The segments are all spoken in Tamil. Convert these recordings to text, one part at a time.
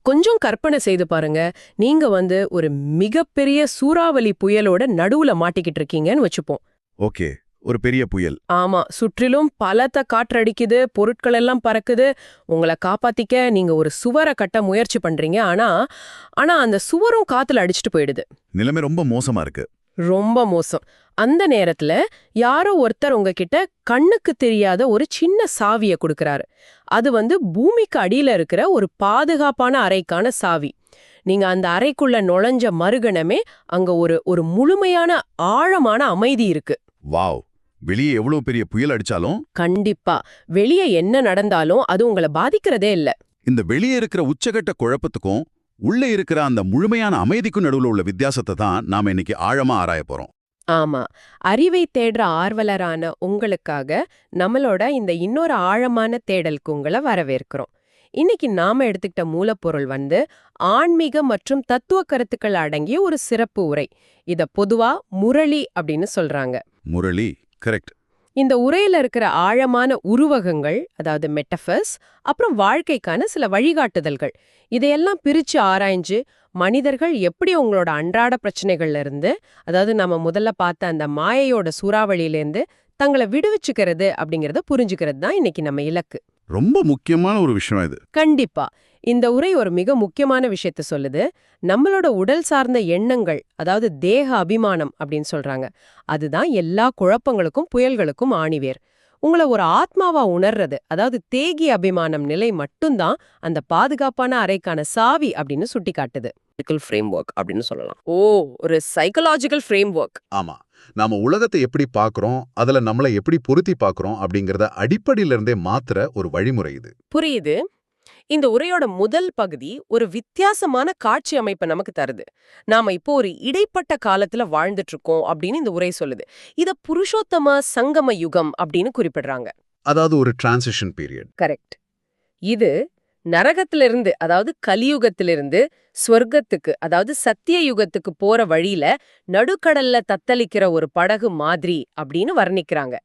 கொஞ்சம் கற்பனை செய்து பாருங்க. நீங்க ஒரு மிகப்பெரிய சூறாவளி புயலோட நடுவுல மாட்டிக்கிட்டு இருக்கீங்கன்னு வச்சுப்போம். ஓகே. ஒரு பெரிய புயல். ஆமா, சுற்றிலும் பலத்த காற்றடிக்குது, பொருட்கள் எல்லாம் பறக்குது. உங்களை காப்பாத்திக்க நீங்க ஒரு சுவரை கட்ட முயற்சி பண்றீங்க. ஆனா ஆனா அந்த சுவரும் காத்துல அடிச்சுட்டு போயிடுது. நிலைமை ரொம்ப மோசமா இருக்கு. ரொம்ப மோசம். அந்த நேரத்துல யாரோ ஒருத்தர் உங்ககிட்ட கண்ணுக்கு தெரியாத ஒரு சின்ன சாவிய கொடுக்கறாரு. அது பூமிக்கு அடியில இருக்கிற ஒரு பாதுகாப்பான அறைக்கான சாவி. நீங்க அந்த அறைக்குள்ள நுழைஞ்ச மறுகணமே அங்க ஒரு முழுமையான ஆழமான அமைதி இருக்கு. வாவ்! வெளியே எவ்வளவு பெரிய புயல் அடிச்சாலும் கண்டிப்பா. வெளியே என்ன நடந்தாலும் அது உங்களை பாதிக்கிறதே இல்ல. இந்த வெளியே இருக்கிற உச்சகட்ட குழப்பத்துக்கும் உள்ளே இருக்கிற அந்த முழுமையான அமைதிக்கும் நடுவுல உள்ள வித்தியாசத்தை தான் நாம இன்னைக்கு ஆழமா ஆராய போறோம். ஆமா, அறிவை தேடுற ஆர்வலரான உங்களுக்காக நம்மளோட இந்த இன்னொரு ஆழமான தேடலுக்கு உங்களை வரவேற்கிறோம். இன்னைக்கு நாம எடுத்துக்கிட்ட மூலப்பொருள் ஆன்மீக மற்றும் தத்துவ கருத்துக்கள் அடங்கிய ஒரு சிறப்பு உரை. இத பொதுவா முரளி அப்படின்னு சொல்றாங்க. முரளி, கரெக்ட். இந்த உரையில இருக்கிற ஆழமான உருவகங்கள், அதாவது மெட்டஃபர்ஸ், அப்புறம் வாழ்க்கைக்கான சில வழிகாட்டுதல்கள், இதையெல்லாம் பிரிச்சு ஆராய்ஞ்சு மனிதர்கள் எப்படி உங்களோட அன்றாட பிரச்சனைகள்ல இருந்து, அதாவது நம்ம முதல்ல பார்த்த அந்த மாயையோட சூறாவளியிலேருந்து தங்களை விடுவிச்சுக்கிறது அப்படிங்கறத புரிஞ்சுக்கிறது தான் இன்னைக்கு நம்ம இலக்கு. ரொம்ப முக்கியமான ஒரு விஷயம் இது. கண்டிப்பா. இந்த உரை ஒரு மிக முக்கியமான விஷயத்த சொல்லுது. நம்மளோட உடல் சார்ந்த எண்ணங்கள், அதாவது தேக அபிமானம் அப்படின்னு சொல்றாங்க, அதுதான் எல்லா குழப்பங்களுக்கும் புயல்களுக்கும் ஆணிவேர். உங்களை ஒரு ஆத்மாவா உணர்றது, அதாவது தேகி அபிமானம் நிலை மட்டும்தான் அந்த பாதுகாப்பான அறைக்கான சாவி அப்படின்னு சுட்டி காட்டுது. ஃப்ரேம்வொர்க் அப்படின்னு சொல்லலாம். ஓ, ஒரு சைக்கலாஜிக்கல் ஃப்ரேம்வொர்க். ஆமா, நாம உலகத்தை எப்படி பார்க்கறோம், அதுல நம்மளை எப்படி பொருத்தி பார்க்கறோம் அப்படிங்கறத அடிப்படையில இருந்தே மாத்துற ஒரு வழிமுறை இது. புரியுது. இந்த உரையோட முதல் பகுதி ஒரு வித்தியாசமான காட்சி அமைப்பை நமக்கு தருது. நாம இப்போ ஒரு இடைப்பட்ட காலத்துல வாழ்ந்துட்டு இருக்கோம் அப்படின்னு இந்த உரை சொல்லுது. இத புருஷோத்தம சங்கம யுகம் அப்படின்னு குறிப்பிடுறாங்க. அதாவது ஒரு டிரான்சிஷன் பீரியட். கரெக்ட். இது நரகத்திலிருந்து, அதாவது கலியுகத்திலிருந்து ஸ்வர்க்கத்துக்கு, அதாவது சத்திய யுகத்துக்கு போற வழியில நடுக்கடல்ல தத்தளிக்கிற ஒரு படகு மாதிரி அப்படின்னு வர்ணிக்கிறாங்க.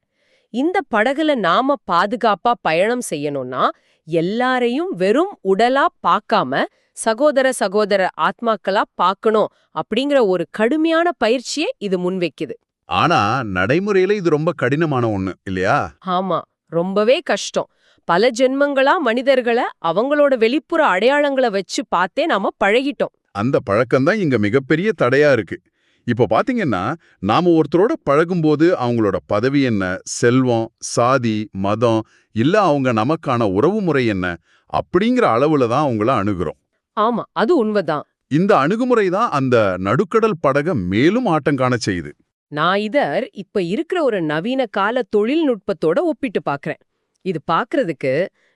இந்த படகுல நாம பாதுகாப்பா பயணம் செய்யணும்னா எல்லாரையும் வெறும் உடலா பார்க்காம சகோதர சகோதர ஆத்மாக்களா பார்க்கணும் அப்படிங்கிற ஒரு கடுமையான பயிற்சியை இது முன்வைக்குது. ஆனா நடைமுறையில இது ரொம்ப கடினமான ஒண்ணு இல்லையா? ஆமா, ரொம்பவே கஷ்டம். பல ஜென்மங்களா மனிதர்களை அவங்களோட வெளிப்புற அடையாளங்களை வச்சு பார்த்தே நாம பழகிட்டோம். அந்த பழக்கம்தான் இங்க மிகப்பெரிய தடையா இருக்கு. இப்போ பாத்தீங்கன்னா, நாம ஒருத்தரோட பழகும்போது அவங்களோட பதவி என்ன, செல்வம், சாதி, மதம், இல்ல அவங்க நமக்கான உறவு முறை என்ன அப்படிங்கிற அளவுல தான் அவங்கள அணுகுறோம். ஆமா, அது உண்மைதான். இந்த அணுகுமுறை தான் அந்த நடுக்கடல் படக மேலும் ஆட்டங்காண செய்யுது. நான் இப்ப இருக்கிற ஒரு நவீன கால தொழில்நுட்பத்தோட ஒப்பிட்டு பார்க்கறேன். இது பார்க்கறதுக்கு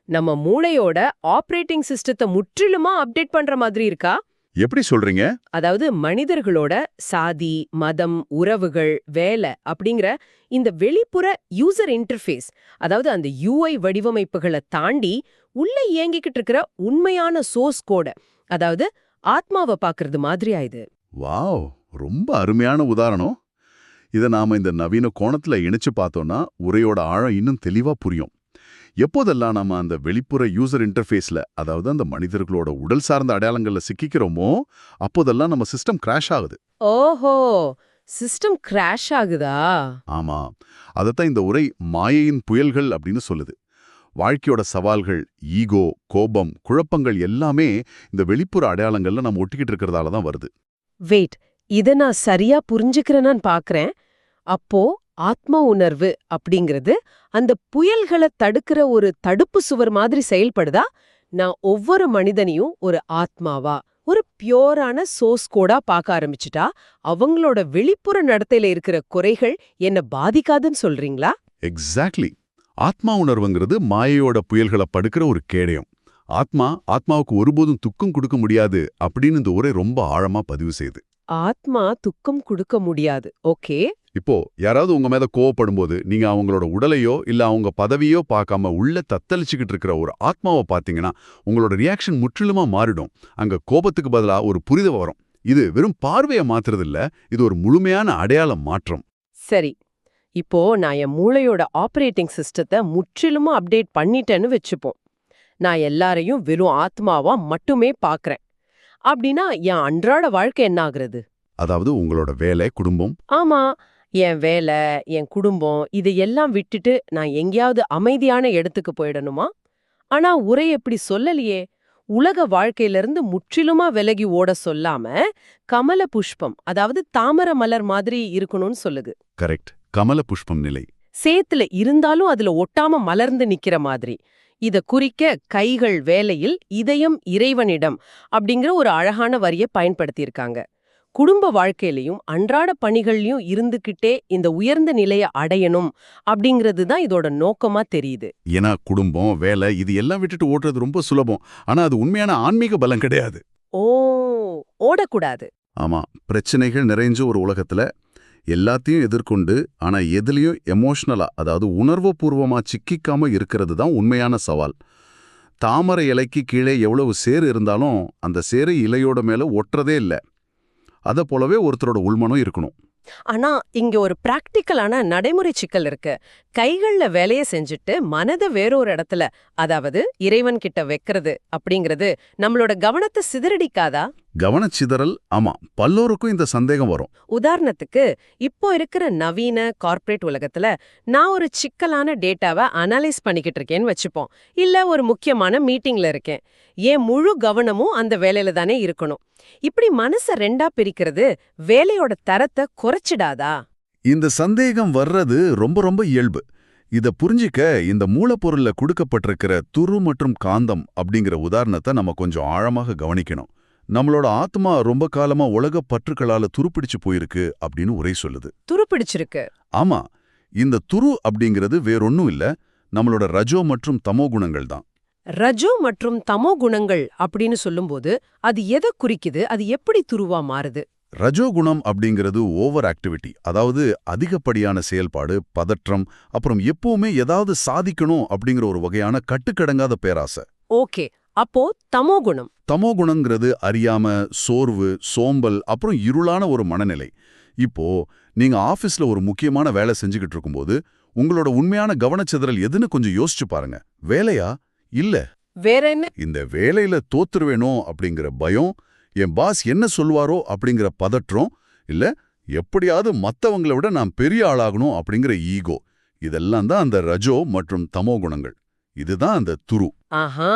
நம்ம மூளையோட ஆபரேட்டிங் சிஸ்டத்தை முற்றிலுமா அப்டேட் பண்ற மாதிரி இருக்கா? எப்படி சொல்றீங்க? அதாவது மனிதர்களோட சாதி, மதம், உறவுகள், வேலை அப்படிங்கிற இந்த வெளிப்புற யூசர் இன்டர்ஃபேஸ், அதாவது அந்த யூஐ வடிவமைப்புகளை தாண்டி உள்ள இயங்கிக்கிட்டு இருக்கிற உண்மையான சோர்ஸ் கோட, அதாவது ஆத்மாவை பார்க்கறது மாதிரி ஆயுது. வாவ், ரொம்ப அருமையான உதாரணம். இதை நாம இந்த நவீன கோணத்துல இணைச்சு பார்த்தோம்னா உரையோட ஆழம் இன்னும் தெளிவா புரியும். எப்போதெல்லாம் நம்ம அந்த வெளிப்புற யூசர் இன்டர்ஃபேஸ்ல, அதாவது அந்த மனிதர்களோட உடல் சார்ந்த அடையாளங்கள்ல சிக்கிக்கிறோமோ அப்போதெல்லாம் நம்ம சிஸ்டம் கிராஷ் ஆகுது. ஓஹோ, சிஸ்டம் கிராஷ் ஆகுதா? ஆமா, அதைத்தான் இந்த உரை மாயையின் புயல்கள் அப்படின்னு சொல்லுது. வாழ்க்கையோட சவால்கள், ஈகோ, கோபம், குழப்பங்கள் எல்லாமே இந்த வெளிப்புற அடையாளங்கள்ல நம்ம ஒட்டிக்கிட்டு இருக்கிறதால தான் வருது. வெயிட், இத நான் சரியா புரிஞ்சுக்கிறேன்னு பாக்குறேன். அப்போ ஆத்ம உணர்வு அப்படிங்கிறது அந்த புயல்களை தடுக்கிற ஒரு தடுப்பு சுவர் மாதிரி செயல்படுதா? நான் ஒவ்வொரு மனிதனையும் ஒரு ஆத்மாவா, ஒரு பியோரான சோர்ஸ் கோடா பார்க்க ஆரம்பிச்சுட்டா அவங்களோட வெளிப்புற நடத்தையில இருக்கிற குறைகள் என்ன பாதிக்காதுன்னு சொல்றீங்களா? எக்ஸாக்ட்லி. ஆத்மா உணர்வுங்கிறது மாயையோட புயல்களை படுக்கிற ஒரு கேடயம். ஆத்மாவுக்கு ஒருபோதும் துக்கம் கொடுக்க முடியாது அப்படின்னு இந்த உரை ரொம்ப ஆழமா பதிவு செய்யுது. ஆத்மா துக்கம் கொடுக்க முடியாது. ஓகே. இப்போ யாராவது உங்க மேல கோவப்படும்போது நீங்க அவங்களோட உடலையோ இல்ல அவங்க பதவியோ பார்க்காம உள்ள தத்தளிச்சுக்கிட்டு இருக்கிற ஒரு ஆத்மாவை பார்த்தீங்கன்னா உங்களோட ரியாக்ஷன் முற்றிலுமா மாறிடும். அங்க கோபத்துக்கு பதிலா ஒரு புரிதல் வரும். இது வெறும் பார்வையை மாத்துறதில்ல, இது ஒரு முழுமையான அடையாள மாற்றம். சரி, இப்போ நான் என் மூளையோட ஆபரேட்டிங் சிஸ்டத்தை முற்றிலுமா அப்டேட் பண்ணிட்டேன்னு வச்சுப்போம். நான் எல்லாரையும் வெறும் ஆத்மாவா மட்டுமே பாக்குறேன் அப்படின்னா என் அன்றாட வாழ்க்கை என்ன ஆகுறது? அதாவது உங்களோட வேலை, குடும்பம். ஆமா, என் வேலை, என் குடும்பம் இதையெல்லாம் விட்டுட்டு நான் எங்கேயாவது அமைதியான இடத்துக்கு போயிடணுமா? ஆனா உரை எப்படி சொல்லலையே. உலக வாழ்க்கையிலிருந்து முற்றிலுமா விலகி ஓட சொல்லாம கமல புஷ்பம், அதாவது தாமர மலர் மாதிரி இருக்கணும்னு சொல்லுது. கரெக்ட். கமல புஷ்பம் நிலை. சேத்துல இருந்தாலும் அதுல ஒட்டாம மலர்ந்து நிக்கிற மாதிரி. இத குறிக்க கைகள் வேலையில் இதயம் இறைவனிடம் அப்படிங்கிற ஒரு அழகான வரியை பயன்படுத்தியிருக்காங்க. குடும்ப வாழ்க்கையிலையும் அன்றாட பணிகள்லயும் இருந்துகிட்டே இந்த உயர்ந்த நிலையை அடையணும் அப்படிங்கிறது தான் இதோட நோக்கமா தெரியுது. ஏன்னா குடும்பம், வேலை இது எல்லாம் விட்டுட்டு ஓட்டுறது ரொம்ப சுலபம். ஆனா அது உண்மையான ஆன்மீக பலம் கிடையாது. ஓ, ஓடக்கூடாது. ஆமா, பிரச்சனைகள் நிறைஞ்ச ஒரு உலகத்துல எல்லாத்தையும் எதிர்கொண்டு ஆனா எதுலயும் எமோஷனலா, அதாவது உணர்வுபூர்வமா சிக்கிக்காம இருக்கிறது தான் உண்மையான சவால். தாமரை இலைக்கு கீழே எவ்வளவு சேறு இருந்தாலும் அந்த சேறு இலையோட மேல ஒட்டுறதே இல்ல. அத போலவே ஒருத்தரோட உள்மனம் இருக்கணும். ஆனா இங்க ஒரு பிராக்டிக்கலான நடைமுறை சிக்கல் இருக்கு. கைகள்ல வேலைய செஞ்சுட்டு மனதை வேறொரு இடத்துல, அதாவது இறைவன் கிட்ட வைக்கிறது அப்படிங்கிறது நம்மளோட கவனத்தை சிதறடிக்காதா? கவனச்சிதறல், ஆமா, பல்லோருக்கும் இந்த சந்தேகம் வரும். உதாரணத்துக்கு, இப்போ இருக்கிற நவீன கார்ப்பரேட் உலகத்துல நான் ஒரு சிக்கலான டேட்டாவை அனலைஸ் பண்ணிக்கிட்டு இருக்கேன்னு வச்சுப்போம். இல்ல ஒரு முக்கியமான மீட்டிங்ல இருக்கேன். என் முழு கவனமும் அந்த வேலையில தானே இருக்கணும். இப்படி மனச ரெண்டா பிரிக்கிறது வேலையோட தரத்தை குறைச்சிடாதா? இந்த சந்தேகம் வர்றது ரொம்ப ரொம்ப இயல்பு. இத புரிஞ்சிக்க இந்த மூலப்பொருள்ல கொடுக்கப்பட்டிருக்கிற துரு மற்றும் காந்தம் அப்படிங்கிற உதாரணத்தை நம்ம கொஞ்சம் ஆழமாக கவனிக்கணும். நம்மளோட ஆத்மா ரொம்ப காலமா உலக பற்றுக்களால துருப்பிடிச்சு போயிருக்கு அப்படின்னு உரை சொல்லுது. துருப்பிடிச்சிருக்கு. ஆமா, இந்த துரு அப்படிங்கிறது வேறொன்னும் இல்ல, நம்மளோட ரஜோ மற்றும் தமோ குணங்கள் தான். ரஜோ மற்றும் தமோ குணங்கள் அப்படின்னு சொல்லும்போது அது எதை குறிக்குது? அது எப்படி துருவா மாறுது? ரஜோகுணம் அப்படிங்கிறது ஓவர் ஆக்டிவிட்டி, அதாவது அதிகப்படியான செயல்பாடு, பதற்றம், அப்புறம் எப்பவுமே ஏதாவது சாதிக்கணும் அப்படிங்கிற ஒரு வகையான கட்டுக்கடங்காத பேராசை. ஓகே, அப்போ தமோ குணம். தமோ குணங்கிறது அறியாம, சோர்வு, சோம்பல், அப்புறம் இருளான ஒரு மனநிலை. இப்போ நீங்க ஆபீஸ்ல ஒரு முக்கியமான வேலை செஞ்சுக்கிட்டு இருக்கும்போது உங்களோட உண்மையான கவனச்சிதறல் எதுன்னு கொஞ்சம் யோசிச்சு பாருங்க. வேலையா? இல்ல வேற என்ன? இந்த வேலையில தோத்துருவேனோ அப்படிங்கிற பயம், என் பாஸ் என்ன சொல்வாரோ அப்படிங்கிற பதற்றம், இல்ல எப்படியாவது மத்தவங்களை விட நான் பெரிய ஆளாகணும் அப்படிங்கிற ஈகோ. இதெல்லாம் தான் அந்த ரஜோ மற்றும் தமோ குணங்கள். இதுதான் அந்த துரு. ஆஹா,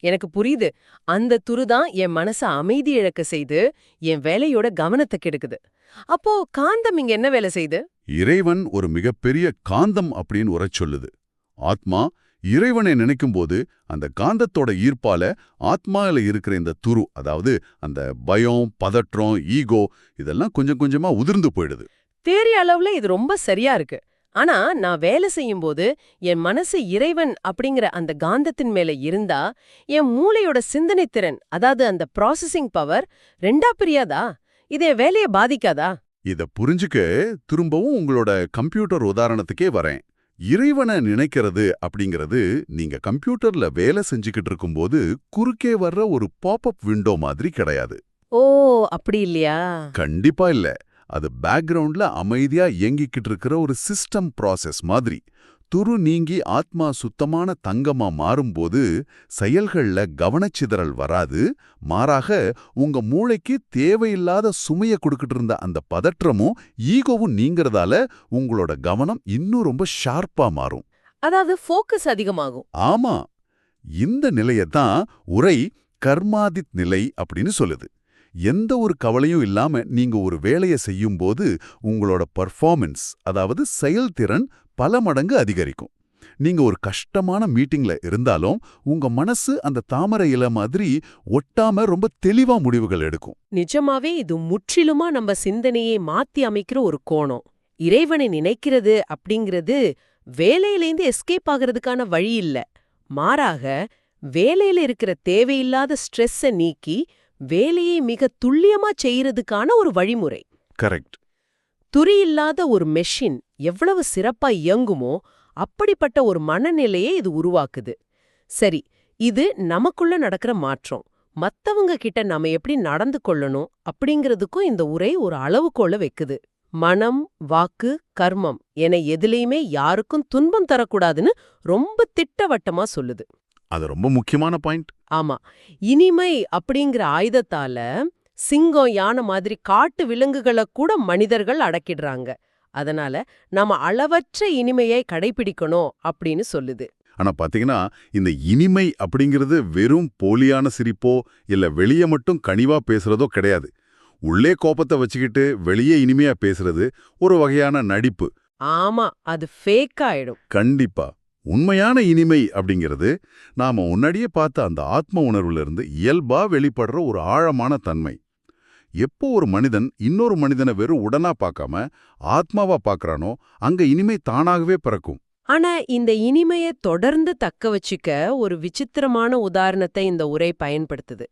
எனக்கு புரியுது. அந்த துரு தான் என் மனச அமைதி இழக்க செய்து என் வேலையோட கவனத்தை கெடுக்குது. அப்போ காந்தம் இங்க என்ன வேலை செய்யுது? இறைவன் ஒரு மிகப்பெரிய காந்தம் அப்படின்னு உரைச் சொல்லுது. ஆத்மா இறைவனை நினைக்கும்போது அந்த காந்தத்தோட ஈர்ப்பால ஆத்மால இருக்கிற இந்த துரு, அதாவது அந்த பயம், பதற்றம், ஈகோ இதெல்லாம் கொஞ்சம் கொஞ்சமா உதிர்ந்து போயிடுது. தேரி அளவுல இது ரொம்ப சரியா இருக்கு. ஆனா நான் வேலை செய்யும்போது என் மனசு இறைவன் அப்படிங்கிற அந்த காந்தத்தின் மேல இருந்தா என் மூளையோட சிந்தனை திறன், அதாவது அந்த ப்ராசஸிங் பவர் ரெண்டா பிரியாதா? இது என் வேலையை பாதிக்காதா? இத புரிஞ்சுக்க திரும்பவும் உங்களோட கம்ப்யூட்டர் உதாரணத்துக்கே வரேன். இறைவனை நினைக்கிறது அப்படிங்கிறது நீங்க கம்ப்யூட்டர்ல வேலை செஞ்சுக்கிட்டு இருக்கும்போது குறுக்கே வர்ற ஒரு பாப்அப் விண்டோ மாதிரி கிடையாது. ஓ, அப்படி இல்லையா? கண்டிப்பா இல்ல. அது பேக்ரவுண்ட்ல அமைதியா இயங்கிக்கிட்டு இருக்கிற ஒரு சிஸ்டம் ப்ராசஸ் மாதிரி. துரு நீங்கி ஆத்மா சுத்தமான தங்கமா மாறும்போது செயல்கள்ல கவனச்சிதறல் வராது. மாறாக உங்க மூளைக்கு தேவையில்லாத சுமைய கொடுக்கிட்டு இருந்த அந்த பதற்றமும் ஈகோவும் நீங்கிறதால உங்களோட கவனம் இன்னும் ரொம்ப ஷார்ப்பா மாறும். அதாவது ஃபோக்கஸ் அதிகமாகும். ஆமா, இந்த நிலையத்தான் உரை கர்மாதித் நிலை அப்படின்னு சொல்லுது. எந்த ஒரு கவலையும் இல்லாம நீங்க ஒரு வேலையை செய்யும்போது உங்களோட பர்ஃபார்மன்ஸ், அதாவது செயல்திறன் பல மடங்கு அதிகரிக்கும். நீங்க ஒரு கஷ்டமான மீட்டிங்ல இருந்தாலும் உங்க மனசு அந்த தாமரை இலை மாதிரி ஒட்டாம ரொம்ப தெளிவா முடிவுகள் எடுக்கும். நிஜமாவே இது முற்றிலுமா நம்ம சிந்தனையை மாத்தி அமைக்கிற ஒரு கோணம். இறைவனை நினைக்கிறது அப்படிங்கிறது வேலையிலேந்து எஸ்கேப் ஆகிறதுக்கான வழி இல்ல. மாறாக வேலையில இருக்கிற தேவையில்லாத ஸ்ட்ரெஸ்ஸை நீக்கி வேலையை மிக துல்லியமா செய்யறதுக்கான ஒரு வழிமுறை. கரெக்ட். துரியில்லாத ஒரு மெஷின் எவ்வளவு சிறப்பா இயங்குமோ அப்படிப்பட்ட ஒரு மனநிலையை இது உருவாக்குது. சரி, இது நமக்குள்ள நடக்கிற மாற்றம். மத்தவங்க கிட்ட நாம எப்படி நடந்து கொள்ளணும் அப்படிங்கிறதுக்கும் இந்த உரை ஒரு அளவுகோல வைக்குது. மனம், வாக்கு, கர்மம் என எதுலயுமே யாருக்கும் துன்பம் தரக்கூடாதுன்னு ரொம்ப திட்டவட்டமா சொல்லுது. அது ரொம்ப முக்கியமான பாயிண்ட். ஆமா. இனிமை அப்படிங்கிற ஆயுதத்தால சிங்கம், யானை மாதிரி காட்டு விலங்குகளை கூட மனிதர்கள் அடக்கிடுறாங்க. அதனால நாம அளவற்ற இனிமையை கடைபிடிக்கணும் அப்படின்னு சொல்லுது. ஆனா பாத்தீங்கன்னா, இந்த இனிமை அப்படிங்கிறது வெறும் போலியான சிரிப்போ இல்ல வெளியே மட்டும் கனிவா பேசுறதோ கிடையாது. உள்ளே கோபத்தை வச்சுக்கிட்டு வெளியே இனிமையா பேசுறது ஒரு வகையான நடிப்பு. ஆமா, அது ஃபேக் ஆயிடும். கண்டிப்பா. உண்மையான இனிமை அப்படிங்கிறது நாம முன்னாடியே பார்த்த அந்த ஆத்ம உணர்வுல இருந்து இயல்பா வெளிப்படுற ஒரு ஆழமான தன்மை. எப்போ ஒரு மனிதன் இன்னொரு மனிதனை வெறும் உடனா பார்க்காம ஆத்மாவா பார்க்கறானோ அங்க இனிமை தானாகவே பிறக்கும். ஆனா இந்த இனிமையை தொடர்ந்து தக்க வச்சுக்க ஒரு விசித்திரமான உதாரணத்தை இந்த உரை பயன்படுத்துது.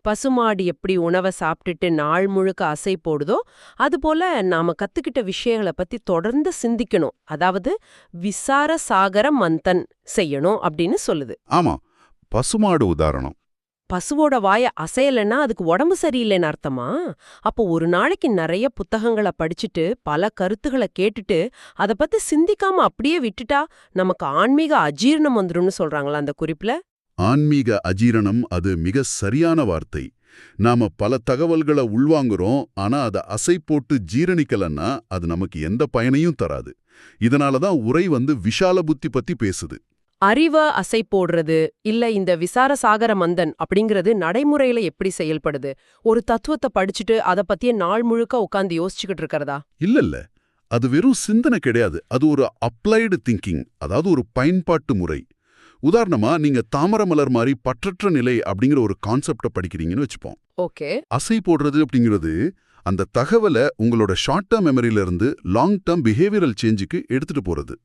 பசுமாடு எப்படி உணவை சாப்பிட்டுட்டு நாள் முழுக்க அசை போடுதோ அதுபோல நாம கத்துக்கிட்ட விஷயங்களை பத்தி தொடர்ந்து சிந்திக்கணும். அதாவது விசார சாகர மந்தன் செய்யணும் அப்படின்னு சொல்லுது. ஆமா, பசுமாடு உதாரணம். பசுவோட வாய அசையலைன்னா அதுக்கு உடம்பு சரியில்லைன்னு அர்த்தமா? அப்போ ஒரு நாளைக்கு நிறைய புத்தகங்களை படிச்சுட்டு பல கருத்துக்களை கேட்டுட்டு அதை பத்தி சிந்திக்காம அப்படியே விட்டுட்டா நமக்கு ஆன்மீக அஜீரணம் வந்துரும்னு சொல்றாங்களா அந்த குறிப்புல? ஆன்மீக அஜீரணம், அது மிக சரியான வார்த்தை. நாம பல தகவல்களை உள்வாங்குறோம், ஆனா அதை அசை போட்டு ஜீரணிக்கலன்னா அது நமக்கு எந்த பயனையும் தராது. இதனாலதான் உரை விஷால புத்தி பத்தி பேசுது. அறிவ அசை போடுறது இல்ல இந்த விசார சாகர மந்தன் அப்படிங்கிறது நடைமுறையில எப்படி செயல்படுது? ஒரு தத்துவத்தை படிச்சுட்டு அதை பத்தியே நாள் முழுக்க உட்காந்து யோசிச்சுக்கிட்டு இருக்கிறதா? இல்ல, அது வெறும் சிந்தனை கிடையாது. அது ஒரு அப்ளைடு திங்கிங், அதாவது ஒரு பயன்பாட்டு முறை. உதாரணமா, நீங்க தாமரமலர் மாதிரி பற்றற்ற நிலை அப்படிங்கிற ஒரு கான்செப்டை படிக்கிறீங்கன்னு வச்சுப்போம். ஓகே. அசை போடுறது அப்படிங்கிறது அந்த தகவலை உங்களோட ஷார்ட் டேர்ம் மெமரியில இருந்து லாங் டேர்ம் பிஹேவியரல் சேஞ்சுக்கு எடுத்துட்டு போறது.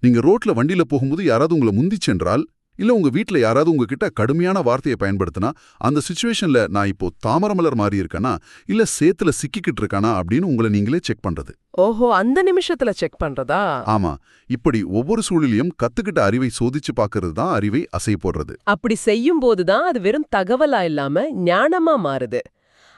நீங்க ரோட்ல வண்டியில போகும்போது யாராவது உங்களை முந்தி சென்றால், இல்ல உங்க வீட்ல யாராவது உங்ககிட்ட கடுமையான வார்த்தையை பயன்படுத்தினா, அந்த சிச்சுவேஷன்ல நான் இப்போ தாமரமலர் மாறி இருக்கேனா இல்ல சேத்துல சிக்கிக்கிட்டு இருக்கானா அப்படின்னு உங்களை நீங்களே செக் பண்றது. ஓஹோ, அந்த நிமிஷத்துல செக் பண்றதா? ஆமா, இப்படி ஒவ்வொரு சூழலையும் கத்துக்கிட்ட அறிவை சோதிச்சு பார்க்கறது தான் அறிவை அசை போடுறது. அப்படி செய்யும் போதுதான் அது வெறும் தகவலா இல்லாம ஞானமா மாறுது.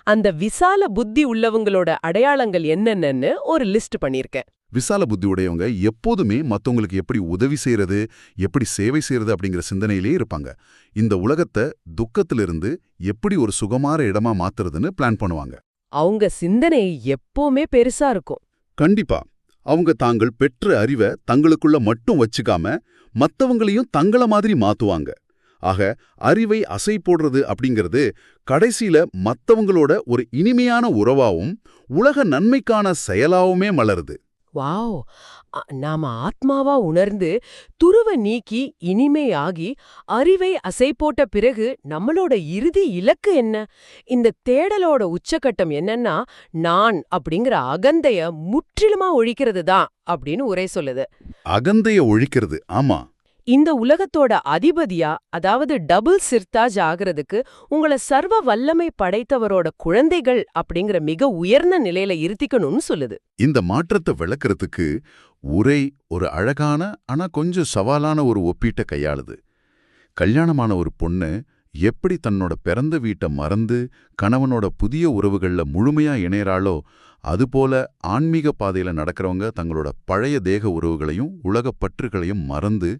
அந்த விசால புத்தி உள்ளவங்களோட அடையாளங்கள் என்னென்னு ஒரு லிஸ்ட் பண்ணிருக்கேன். விசால புத்தி உடையவங்க எப்போதுமே மத்தவங்களுக்கு எப்படி உதவி செய்யறது, எப்படி சேவை செய்யறது அப்படிங்கிற சிந்தனையிலே இருப்பாங்க. இந்த உலகத்தை துக்கத்திலிருந்து எப்படி ஒரு சுகமான இடமா மாத்துறதுன்னு பிளான் பண்ணுவாங்க. அவங்க சிந்தனை எப்பவுமே பெருசா இருக்கும். கண்டிப்பா. அவங்க தாங்கள் பெற்ற அறிவை தங்களுக்குள்ள மட்டும் வச்சுக்காம மத்தவங்களையும் தங்கள மாதிரி மாத்துவாங்க. ஆக அறிவை அசை போடுறது அப்படிங்கிறது கடைசியில மத்தவங்களோட ஒரு இனிமையான உறவாவும் உலக நன்மைக்கான செயலாவுமே மலருது. வாவ்! நாம ஆத்மாவா உணர்ந்து துருவ நீக்கி இனிமையாகி அறிவை அசை போட்ட பிறகு நம்மளோட இறுதி இலக்கு என்ன? இந்த தேடலோட உச்சகட்டம் என்னன்னா, நான் அப்படிங்கிற அகந்தைய முற்றிலுமா ஒழிக்கிறது தான் அப்படின்னு உரை சொல்லுது. அகந்தைய ஒழிக்கிறது, ஆமா. இந்த உலகத்தோட அதிபதியா, அதாவது டபுள் சிர்தாஜ் ஆகிறதுக்கு உங்கள சர்வ வல்லமை படைத்தவரோட குழந்தைகள் அப்படிங்கிற மிக உயர்ந்த நிலையில இருத்திக்கணும்னு சொல்லுது. இந்த மாற்றத்தை விளக்குறதுக்கு உரை ஒரு அழகான ஆனா கொஞ்சம் சவாலான ஒரு ஒப்பீட்டை கையாளுது. கல்யாணமான ஒரு பொண்ணு எப்படி தன்னோட பிறந்த வீட்டை மறந்து கணவனோட புதிய உறவுகள்ல முழுமையா இணையறாளோ, அதுபோல ஆன்மீக பாதையில நடக்கிறவங்க தங்களோட பழைய தேக உறவுகளையும் உலகப் பற்றுகளையும் மறந்து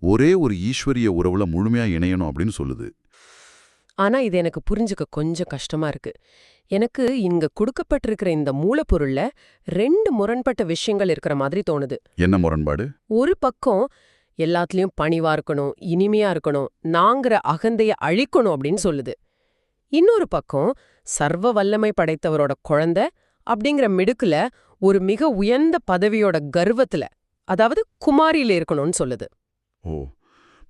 ஒரே ஒரு ஈஸ்வரிய உறவுல முழுமையா இணையணும் அப்படின்னு சொல்லுது. ஆனா இது எனக்கு புரிஞ்சுக்க கொஞ்சம் கஷ்டமா இருக்கு. எனக்கு இங்க கொடுக்கப்பட்டிருக்கிற இந்த மூலப்பொருள்ல 2 முரண்பட்ட விஷயங்கள் இருக்கிற மாதிரி தோணுது. என்ன முரண்பாடு? ஒரு பக்கம் எல்லாத்துலயும் பணிவா இருக்கணும், இனிமையா இருக்கணும், நாங்கிற அகந்தைய அழிக்கணும் அப்படின்னு சொல்லுது. இன்னொரு பக்கம் சர்வ வல்லமை படைத்தவரோட குழந்தை அப்படிங்கிற மிடுக்குல ஒரு மிக உயர்ந்த பதவியோட கர்வத்துல, அதாவது குமாரியில இருக்கணும்னு சொல்லுது. ஓ,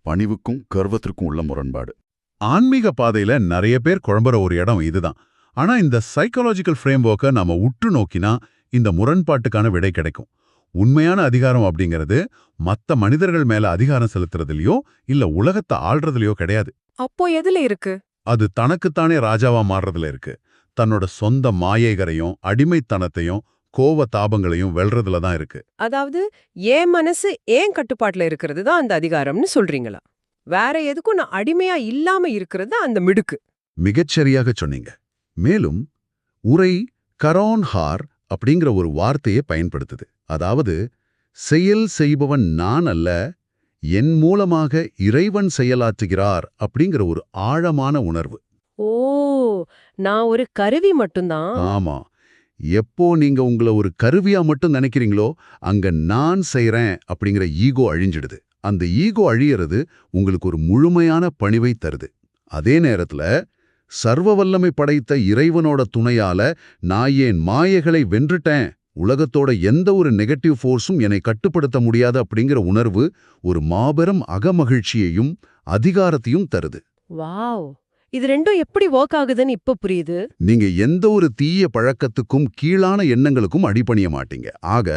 பணிவுக்கும் கர்வத்திற்கும் உள்ள முரண்பாடு. ஆன்மீக பாதையில நிறைய பேர் குழம்புற ஒரு இடம் இதுதான். ஆனா இந்த சைக்காலஜிக்கல் ஃப்ரேம்வொர்க்கை நாம உற்று நோக்கினா இந்த முரண்பாட்டுக்கான விடை கிடைக்கும். உண்மையான அதிகாரம் அப்படிங்கிறது மத்த மனிதர்கள் மேல அதிகாரம் செலுத்துறதுலயோ இல்ல உலகத்தை ஆள்றதுலயோ கிடையாது. அப்போ எதுல இருக்கு? அது தனக்குத்தானே ராஜாவா மாறுறதுல இருக்கு. தன்னோட சொந்த மாயைகரையும் அடிமைத்தனத்தையும் கோவ தாபங்களையும் வெல்றதுல தான் இருக்கு. அதாவது ஏன் மனசு ஏன் கட்டுப்பாட்டுல இருக்கிறது தான் அந்த அதிகாரம்னு சொல்றீங்களா? வேற எதுக்கும் நான் அடிமையா இல்லாம இருக்கிறது அந்த மிடுக்கு. மிகச்சரியாக சொன்னீங்க. மேலும் உரை கரோன்ஹார் அப்படிங்கிற ஒரு வார்த்தையை பயன்படுத்துது. அதாவது செயல் செய்பவன் நான் அல்ல, என் மூலமாக இறைவன் செயலாற்றுகிறார் அப்படிங்கிற ஒரு ஆழமான உணர்வு. ஓ, நான் ஒரு கருவி மட்டும்தான். ஆமா. எப்போ நீங்க உங்கள ஒரு கருவியா மட்டும் நினைக்கிறீங்களோ, அங்க நான் செய்றேன் அப்படிங்கிற ஈகோ அழிஞ்சிடுது. அந்த ஈகோ அழியறது உங்களுக்கு ஒரு முழுமையான பணிவை தருது. அதே நேரத்துல சர்வ வல்லமை படைத்த இறைவனோட துணையால நான் என் மாயைகளை வென்றுட்டேன், உலகத்தோட எந்த ஒரு நெகட்டிவ் ஃபோர்ஸும் என்னை கட்டுப்படுத்த முடியாது அப்படிங்கிற உணர்வு ஒரு மாபெரும் அகமகிழ்ச்சியையும் அதிகாரத்தையும் தருது. வாவ், இது ரெண்டும் எப்படி ஒர்க் ஆகுதுன்னு இப்ப புரியுது. நீங்க எந்த ஒரு தீய பழக்கத்துக்கும் கீழான எண்ணங்களுக்கும் அடிபணிய மாட்டீங்க. ஆக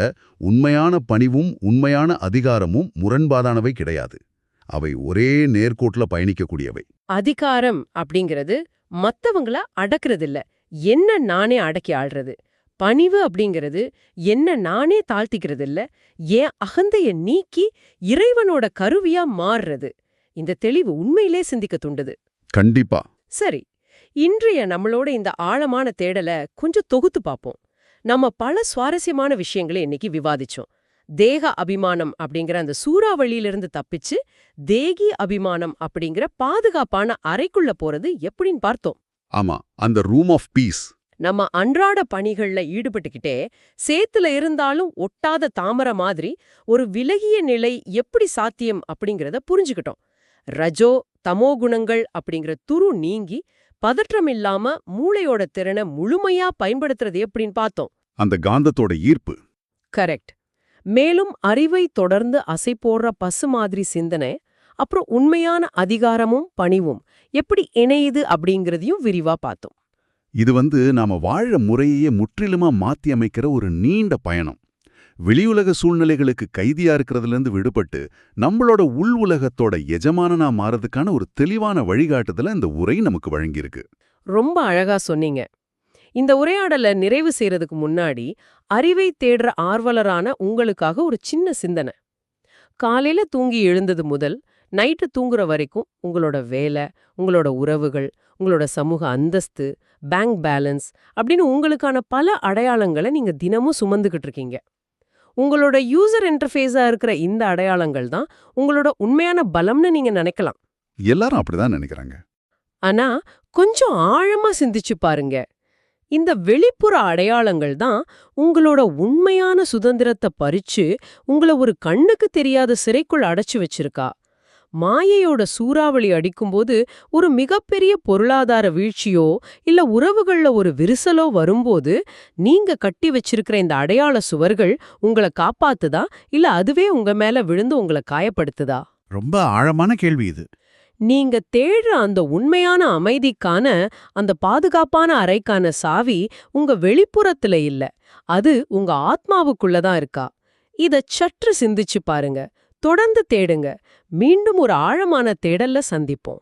உண்மையான பணிவும் உண்மையான அதிகாரமும் முரண்பாடானவை கிடையாது. அவை ஒரே நேர்கோட்டுல பயணிக்கக்கூடியவை. அதிகாரம் அப்படிங்கிறது மத்தவங்கள அடக்குறது இல்ல, என்ன நானே அடக்கி ஆள்றது. பணிவு அப்படிங்கிறது என்ன நானே தாழ்த்திக்கிறது இல்ல, என் அகந்தைய நீக்கி இறைவனோட கருவியா மாறுறது. இந்த தெளிவு உண்மையிலே சிந்திக்க தூண்டுது. கண்டிப்பா. சரி, இன்றைய நம்மளோட இந்த ஆழமான தேடலை கொஞ்சம் தொகுத்து பார்ப்போம். நம்ம பல சுவாரஸ்யமான விஷயங்களை இன்னைக்கு விவாதிச்சோம். தேக அபிமானம் அப்படிங்கிற அந்த சூறாவளியிலிருந்து தப்பிச்சு தேகி அபிமானம் அப்படிங்கிற பாதுகாப்பான அறைக்குள்ள போறது எப்படின்னு பார்த்தோம். ஆமா, அந்த ரூம் ஆஃப் பீஸ். நம்ம அன்றாட பணிகள்ல ஈடுபட்டுக்கிட்டே சேத்துல இருந்தாலும் ஒட்டாத தாமரை மாதிரி ஒரு விலகிய நிலை எப்படி சாத்தியம் அப்படிங்கிறத புரிஞ்சுக்கிட்டோம். ரஜோ தமோ குணங்கள் அப்படிங்கிற துரு நீங்கி பதற்றம் இல்லாம மூளையோட திறனை முழுமையா பயன்படுத்துறது எப்படின்னு பார்த்தோம். அந்த காந்தத்தோட ஈர்ப்பு. கரெக்ட். மேலும் அறிவை தொடர்ந்து அசை போடுற பசு மாதிரி சிந்தனை, அப்புறம் உண்மையான அதிகாரமும் பணிவும் எப்படி இணையுது அப்படிங்கிறதையும் விரிவா பார்த்தோம். இது நாம வாழ முறையே முற்றிலுமா மாத்தி அமைக்கிற ஒரு நீண்ட பயணம். வெளியுலக சூழ்நிலைகளுக்கு கைதியா இருக்கிறதுலேருந்து விடுபட்டு நம்மளோட உள் உலகத்தோட எஜமானனா மாறதுக்கான ஒரு தெளிவான வழிகாட்டுதல இந்த உரை நமக்கு வழங்கியிருக்கு. ரொம்ப அழகா சொன்னீங்க. இந்த உரையாடலை நிறைவு செய்யறதுக்கு முன்னாடி அறிவை தேடுற ஆர்வலரான உங்களுக்காக ஒரு சின்ன சிந்தனை. காலையில தூங்கி எழுந்தது முதல் நைட்டு தூங்குற வரைக்கும் உங்களோட வேலை, உங்களோட உறவுகள், உங்களோட சமூக அந்தஸ்து, பேங்க் பேலன்ஸ் அப்படின்னு உங்களுக்கான பல அடையாளங்களை நீங்க தினமும் சுமந்துகிட்டு இருக்கீங்க. உங்களோட யூசர் இன்டர்ஃபேஸா இருக்கிற இந்த அடையாளங்கள் தான் உங்களோட உண்மையான பலம்னு நீங்க நினைக்கலாம். எல்லாரும் அப்படிதான் நினைக்கிறாங்க. ஆனா கொஞ்சம் ஆழமா சிந்திச்சு பாருங்க. இந்த வெளிப்புற அடையாளங்கள் தான் உங்களோட உண்மையான சுதந்திரத்தை பறிச்சு உங்களை ஒரு கண்ணுக்கு தெரியாத சிறைக்குள் அடைச்சு வச்சிருக்கா. மாயையோட சூறாவளி அடிக்கும்போது ஒரு மிகப்பெரிய பொருளாதார வீழ்ச்சியோ இல்ல உறவுகள்ல ஒரு விரிசலோ வரும்போது நீங்க கட்டி வச்சிருக்கிற இந்த அடையாள சுவர்கள் உங்களை காப்பாத்துதா இல்ல அதுவே உங்க மேல விழுந்து உங்களை காயப்படுத்துதா? ரொம்ப ஆழமான கேள்வி இது. நீங்க தேடுற அந்த உண்மையான அமைதிக்கான, அந்த பாதுகாப்பான அறைக்கான சாவி உங்க வெளிப்புறத்துல இல்ல, அது உங்க ஆத்மாவுக்குள்ளதான் இருக்கா. இத சற்று சிந்திச்சு பாருங்க. தொடர்ந்து தேடுங்க. மீண்டும் ஒரு ஆழமான தேடல்ல சந்திப்போம்.